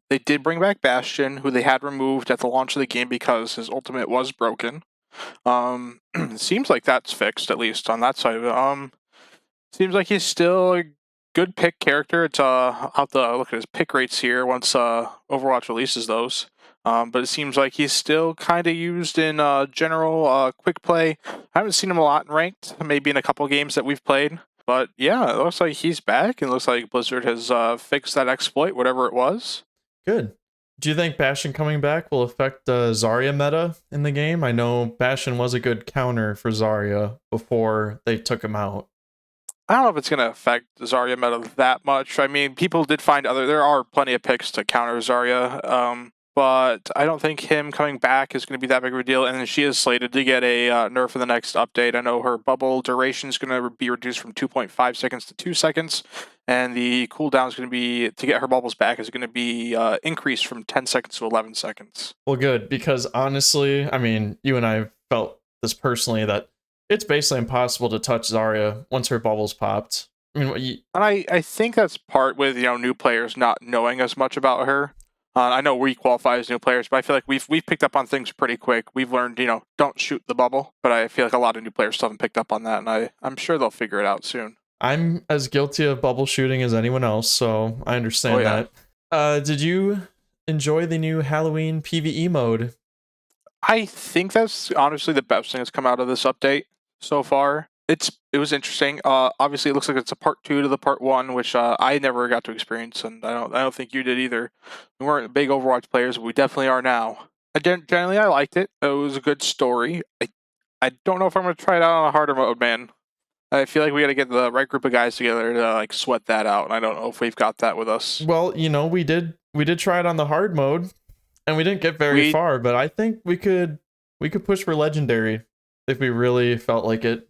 They did bring back Bastion, who they had removed at the launch of the game because his ultimate was broken. It seems like that's fixed, at least on that side of it. Seems like he's still a good pick character. It's I'll have to look at his pick rates here once Overwatch releases those. But it seems like he's still kind of used in general quick play. I haven't seen him a lot in ranked, maybe in a couple games that we've played. But yeah, it looks like he's back, and it looks like Blizzard has fixed that exploit, whatever it was. Good. Do you think Bastion coming back will affect Zarya meta in the game? I know Bastion was a good counter for Zarya before they took him out. I don't know if it's going to affect Zarya meta that much. People did find there are plenty of picks to counter Zarya. But I don't think him coming back is going to be that big of a deal. And she is slated to get a nerf in the next update. I know her bubble duration is going to be reduced from 2.5 seconds to 2 seconds. And the cooldown is going to be, to get her bubbles back, is going to be increased from 10 seconds to 11 seconds. Well, good. Because honestly, you and I felt this personally, that it's basically impossible to touch Zarya once her bubbles popped. And I think that's part with, new players not knowing as much about her. I know we qualify as new players, but I feel like we've picked up on things pretty quick. We've learned, don't shoot the bubble. But I feel like a lot of new players still haven't picked up on that, and I'm sure they'll figure it out soon. I'm as guilty of bubble shooting as anyone else, so I understand that. Did you enjoy the new Halloween PvE mode? I think that's honestly the best thing that's come out of this update so far. It was interesting. Obviously, it looks like it's a part 2 to the part 1, which I never got to experience, and I don't think you did either. We weren't big Overwatch players, but we definitely are now. Generally, I liked it. It was a good story. I don't know if I'm going to try it out on a harder mode, man. I feel like we got to get the right group of guys together to sweat that out, and I don't know if we've got that with us. Well, we did try it on the hard mode, and we didn't get very far. But I think we could push for legendary if we really felt like it.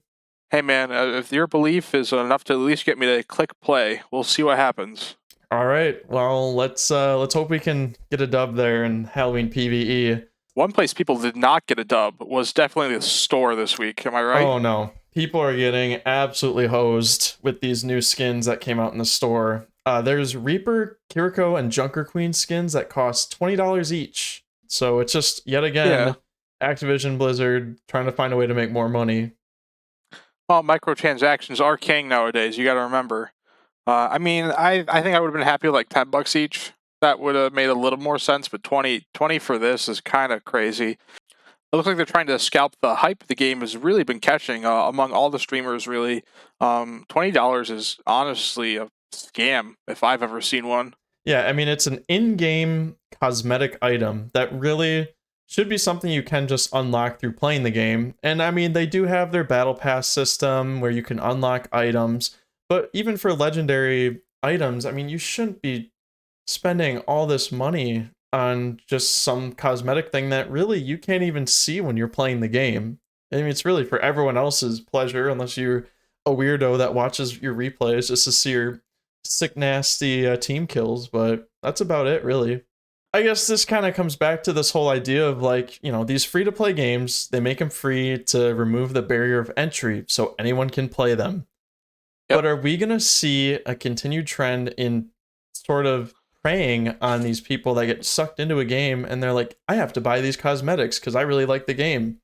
Hey man, if your belief is enough to at least get me to click play, we'll see what happens. All right. Well, let's hope we can get a dub there in Halloween PvE. One place people did not get a dub was definitely the store this week. Am I right? Oh no. People are getting absolutely hosed with these new skins that came out in the store. There's Reaper, Kiriko, and Junker Queen skins that cost $20 each. So it's just, yet again, Activision Blizzard trying to find a way to make more money. Well, microtransactions are king nowadays. You got to remember. I think I would have been happy with $10 each. that would have made a little more sense, but 20 for this is kind of crazy. It looks like they're trying to scalp the hype the game has really been catching among all the streamers, really. $20 is honestly a scam if I've ever seen one. Yeah, I mean, it's an in-game cosmetic item that really should be something you can just unlock through playing the game. And I mean, they do have their battle pass system where you can unlock items, but even for legendary items, I mean, you shouldn't be spending all this money on just some cosmetic thing that really you can't even see when you're playing the game. I mean, it's really for everyone else's pleasure, unless you're a weirdo that watches your replays just to see your sick, nasty team kills, but that's about it, really. I guess this kind of comes back to this whole idea of like, you know, these free-to-play games, they make them free to remove the barrier of entry so anyone can play them. Yep. But are we going to see a continued trend in sort of preying on these people that get sucked into a game and they're like, I have to buy these cosmetics because I really like the game?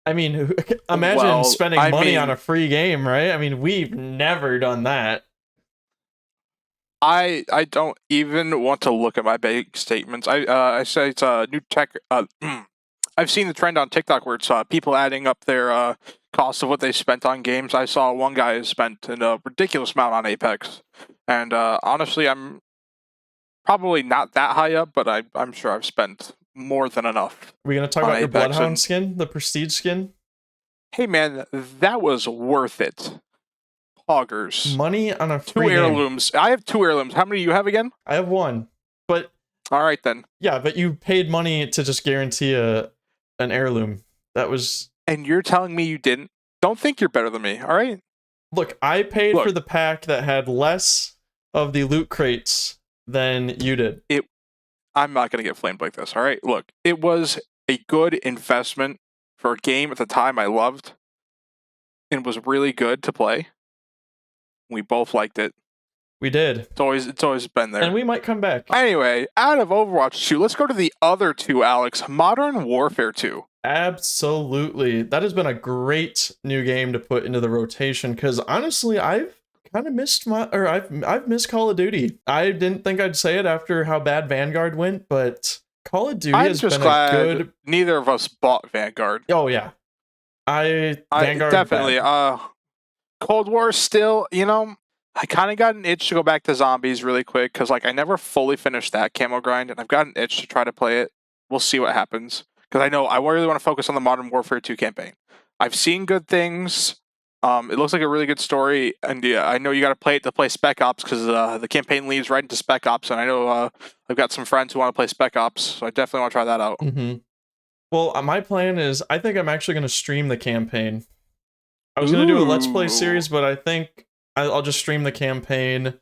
I mean, imagine spending money on a free game, right? I mean, we've never done that. I don't even want to look at my bank statements. I say it's a new tech. I've seen the trend on TikTok where it's people adding up their cost of what they spent on games. I saw one guy spent a ridiculous amount on Apex, and honestly, I'm probably not that high up, but I'm sure I've spent more than enough. Are we gonna talk about your Bloodhound skin, the Prestige skin? Hey man, that was worth it. Poggers. Money on a free 2 heirlooms. I have 2 heirlooms. How many do you have again? I have 1. But all right then. Yeah, but you paid money to just guarantee an heirloom. That was. And you're telling me you didn't? Don't think you're better than me. All right. Look, I paid for the pack that had less of the loot crates than you did. I'm not gonna get flamed like this. All right. Look, it was a good investment for a game at the time I loved, and was really good to play. We both liked it. We did. It's always been there. And we might come back. Anyway, out of Overwatch 2, let's go to the other 2, Alex. Modern Warfare 2. Absolutely. That has been a great new game to put into the rotation because honestly, I've kind of missed I've missed Call of Duty. I didn't think I'd say it after how bad Vanguard went, but Call of Duty has been a good. Neither of us bought Vanguard. Oh yeah. Vanguard definitely Cold War still, you know, I kind of got an itch to go back to zombies really quick because, like, I never fully finished that camo grind, and I've got an itch to try to play it. We'll see what happens because I know I really want to focus on the Modern Warfare 2 campaign. I've seen good things. It looks like a really good story, and yeah, I know you got to play it to play Spec Ops because the campaign leads right into Spec Ops, and I know I've got some friends who want to play Spec Ops, so I definitely want to try that out. Mm-hmm. Well, my plan is I think I'm actually going to stream the campaign. I was going to do a Let's Play series, but I think I'll just stream the campaign,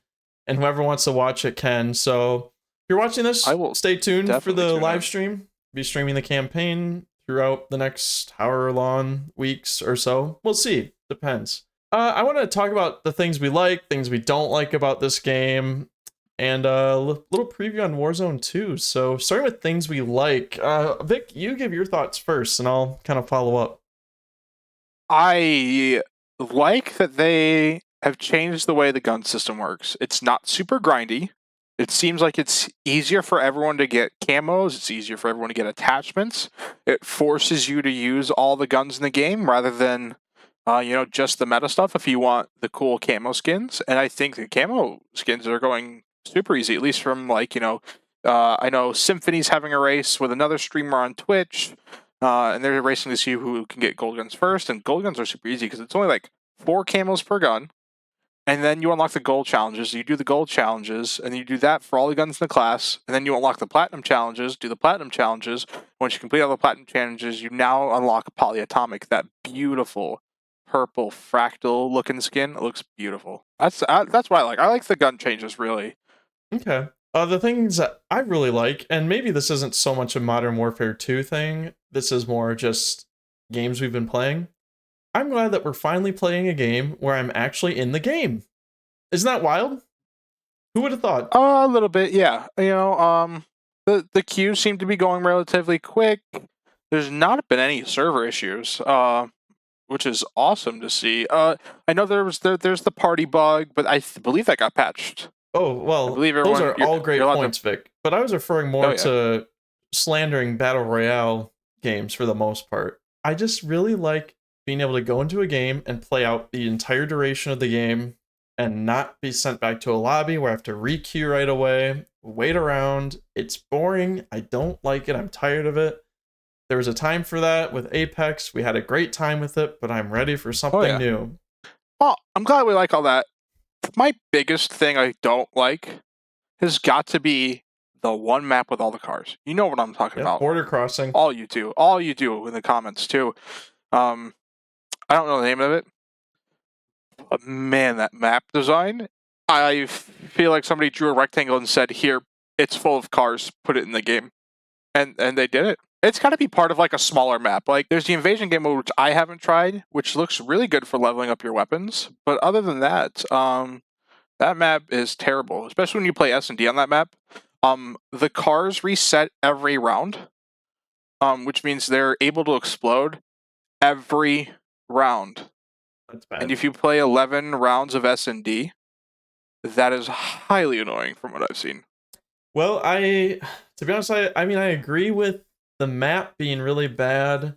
and whoever wants to watch it can. So if you're watching this, stay tuned for the live stream. Be streaming the campaign throughout the next however long weeks or so. We'll see. Depends. I want to talk about the things we like, things we don't like about this game, and a little preview on Warzone 2. So starting with things we like, Vic, you give your thoughts first, and I'll kind of follow up. I like that they have changed the way the gun system works. It's not super grindy. It seems like it's easier for everyone to get camos. It's easier for everyone to get attachments. It forces you to use all the guns in the game rather than, just the meta stuff if you want the cool camo skins. And I think the camo skins are going super easy, at least from I know Symphony's having a race with another streamer on Twitch. And they're racing to see who can get gold guns first. And gold guns are super easy because it's only like 4 camos per gun. And then you unlock the gold challenges. You do the gold challenges, and you do that for all the guns in the class. And then you unlock the platinum challenges, do the platinum challenges. Once you complete all the platinum challenges, you now unlock Polyatomic, that beautiful purple fractal looking skin. It looks beautiful. That's what I like. I like the gun changes, really. Okay. The things that I really like, and maybe this isn't so much a Modern Warfare 2 thing, this is more just games we've been playing. I'm glad that we're finally playing a game where I'm actually in the game. Isn't that wild? Who would have thought? A little bit, yeah. The queues seem to be going relatively quick. There's not been any server issues, which is awesome to see. I know there's the party bug, but I believe that got patched. Oh, well, those are all great points, Vic. But I was referring more to slandering battle royale games for the most part. I just really like being able to go into a game and play out the entire duration of the game and not be sent back to a lobby where I have to re-queue right away, wait around. It's boring. I don't like it. I'm tired of it. There was a time for that with Apex. We had a great time with it, but I'm ready for something new. Well, I'm glad we like all that. My biggest thing I don't like has got to be the one map with all the cars. You know what I'm talking about. Border crossing. All you do in the comments too. I don't know the name of it. But man, that map design, I feel like somebody drew a rectangle and said, here, it's full of cars, put it in the game. And they did it. It's got to be part of like a smaller map. Like there's the invasion game mode, which I haven't tried, which looks really good for leveling up your weapons. But other than that, that map is terrible, especially when you play S&D on that map. The cars reset every round, which means they're able to explode every round. That's bad. And if you play 11 rounds of S&D, that is highly annoying from what I've seen. Well, to be honest, I mean, I agree with the map being really bad.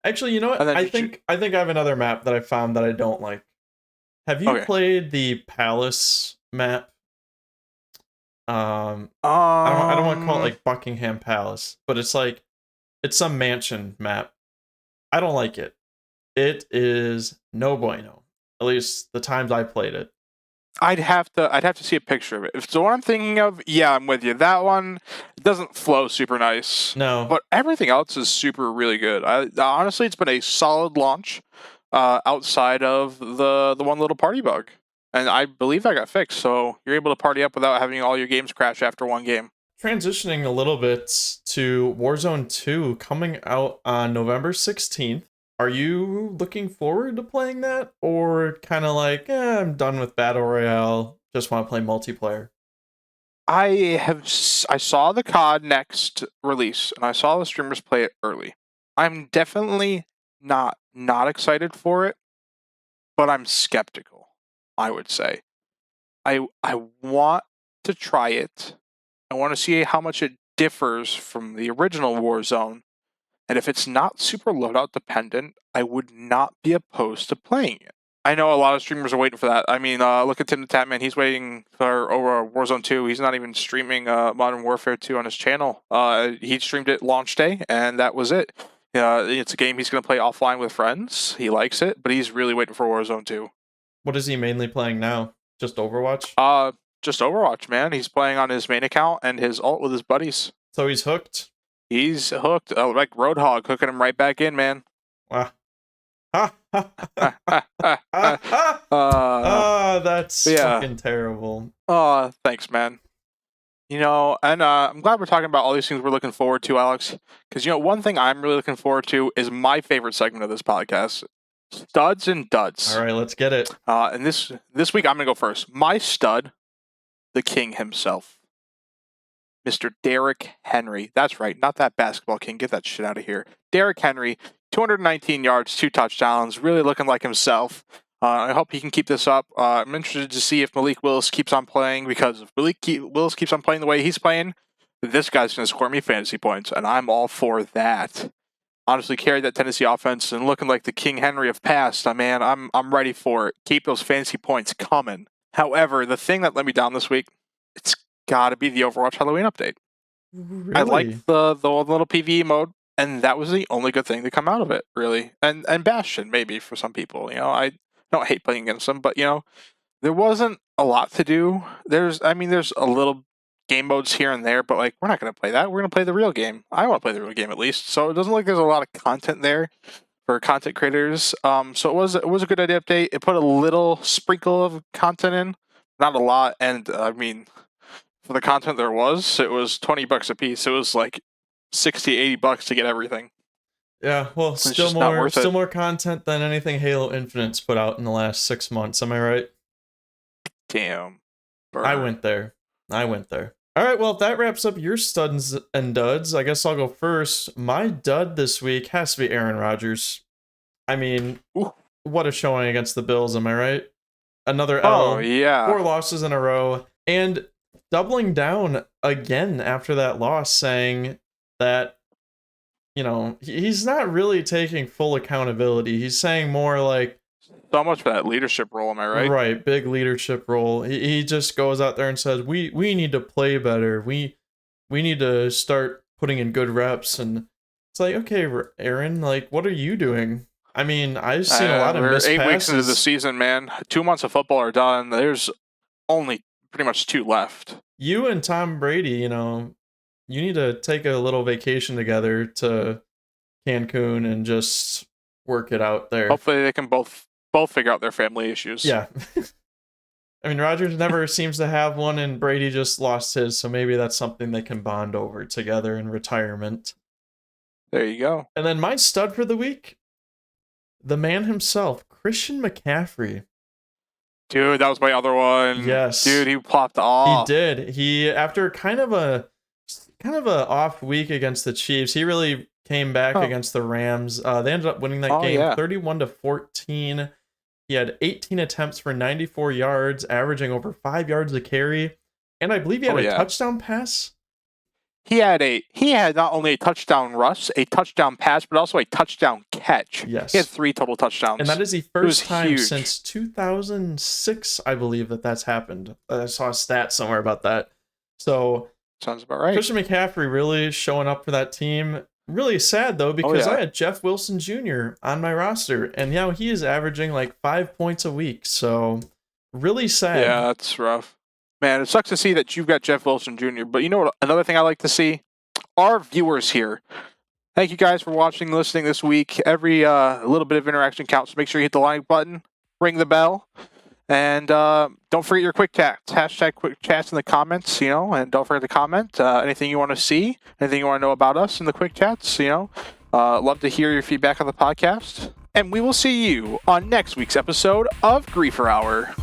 Actually, you know what? I think I have another map that I found that I don't like. Have you played the Palace map? I don't want to call it like Buckingham Palace, but it's some mansion map. I don't like it. It is no bueno. At least the times I played it. I'd have to see a picture of it. If it's the one I'm thinking of, yeah, I'm with you. That one doesn't flow super nice. No. But everything else is really good. Honestly, it's been a solid launch outside of the one little party bug. And I believe that got fixed, so you're able to party up without having all your games crash after one game. Transitioning a little bit to Warzone 2 coming out on November 16th. Are you looking forward to playing that? Or kind of like, I'm done with Battle Royale, just want to play multiplayer? I saw the COD next release, and I saw the streamers play it early. I'm definitely not excited for it, but I'm skeptical, I would say. I want to try it. I want to see how much it differs from the original Warzone. And if it's not super loadout dependent, I would not be opposed to playing it. I know a lot of streamers are waiting for that. I mean, look at Tim the Tatman. He's waiting for over Warzone 2. He's not even streaming Modern Warfare 2 on his channel. He streamed it launch day, and that was it. It's a game he's going to play offline with friends. He likes it, but he's really waiting for Warzone 2. What is he mainly playing now? Just Overwatch? Just Overwatch, man. He's playing on his main account and his ult with his buddies. So he's hooked? He's hooked, like Roadhog, hooking him right back in, man. Wow. That's fucking terrible. Thanks, man. You know, and I'm glad we're talking about all these things we're looking forward to, Alex. Because, you know, one thing I'm really looking forward to is my favorite segment of this podcast, Studs and Duds. All right, let's get it. And this week, I'm going to go first. My stud, the king himself. Mr. Derrick Henry. That's right, not that basketball king. Get that shit out of here. Derrick Henry, 219 yards, 2 touchdowns, really looking like himself. I hope he can keep this up. I'm interested to see if Malik Willis keeps on playing, because if Malik Willis keeps on playing the way he's playing, this guy's going to score me fantasy points, and I'm all for that. Honestly, carried that Tennessee offense and looking like the King Henry of past. Man, I'm ready for it. Keep those fantasy points coming. However, the thing that let me down this week, it's got to be the Overwatch Halloween update. Really? I like the little PvE mode, and that was the only good thing to come out of it, really. And Bastion, maybe, for some people. You know, I don't hate playing against them, but, you know, there wasn't a lot to do. There's a little game modes here and there, but, like, we're not going to play that. We're going to play the real game. I want to play the real game, at least. So it doesn't look like there's a lot of content there for content creators. So it was a good idea update. It put a little sprinkle of content in, not a lot, and, I mean, for the content there was, it was $20 a piece. It was like $60, $80 to get everything. Yeah, well, still more content than anything Halo Infinite's put out in the last 6 months. Am I right? Damn. Burn. I went there. All right, well, if that wraps up your studs and duds, I guess I'll go first. My dud this week has to be Aaron Rodgers. I mean, what a showing against the Bills, am I right? Another L. Oh, yeah. 4 losses in a row. And doubling down again after that loss, saying that, he's not really taking full accountability. He's saying more like, so much for that leadership role, am I right? Right, big leadership role. He just goes out there and says, we need to play better. We need to start putting in good reps. And it's like, okay, Aaron, like, what are you doing? I mean, I've seen a lot of missed passes. 8 weeks into the season, man. 2 months of football are done. There's only pretty much 2 left. You and Tom Brady, you need to take a little vacation together to Cancun and just work it out there. Hopefully they can both figure out their family issues. Yeah. I mean, Rodgers never seems to have one, and Brady just lost his, so maybe that's something they can bond over together in retirement. There you go. And then my stud for the week, the man himself, Christian McCaffrey. Dude, that was my other one. Yes. Dude, he popped off. He did. He, after kind of a off week against the Chiefs, he really came back against the Rams. They ended up winning that game 31-14. He had 18 attempts for 94 yards, averaging over 5 yards a carry. And I believe he had a touchdown pass. He had not only a touchdown rush, a touchdown pass, but also a touchdown catch. Yes. He had 3 total touchdowns. And that is the first time since 2006, I believe, that's happened. I saw a stat somewhere about that. So sounds about right. Christian McCaffrey really showing up for that team. Really sad, though, because I had Jeff Wilson Jr. on my roster, and now he is averaging like 5 points a week. So really sad. Yeah, that's rough. Man, it sucks to see that you've got Jeff Wilson Jr., but you know what? Another thing I like to see? Our viewers here. Thank you guys for watching and listening this week. Every little bit of interaction counts. So make sure you hit the like button, ring the bell, and don't forget your quick chats. Hashtag quick chats in the comments, and don't forget to comment. Anything you want to see, anything you want to know about us in the quick chats, love to hear your feedback on the podcast. And we will see you on next week's episode of Griefer Hour.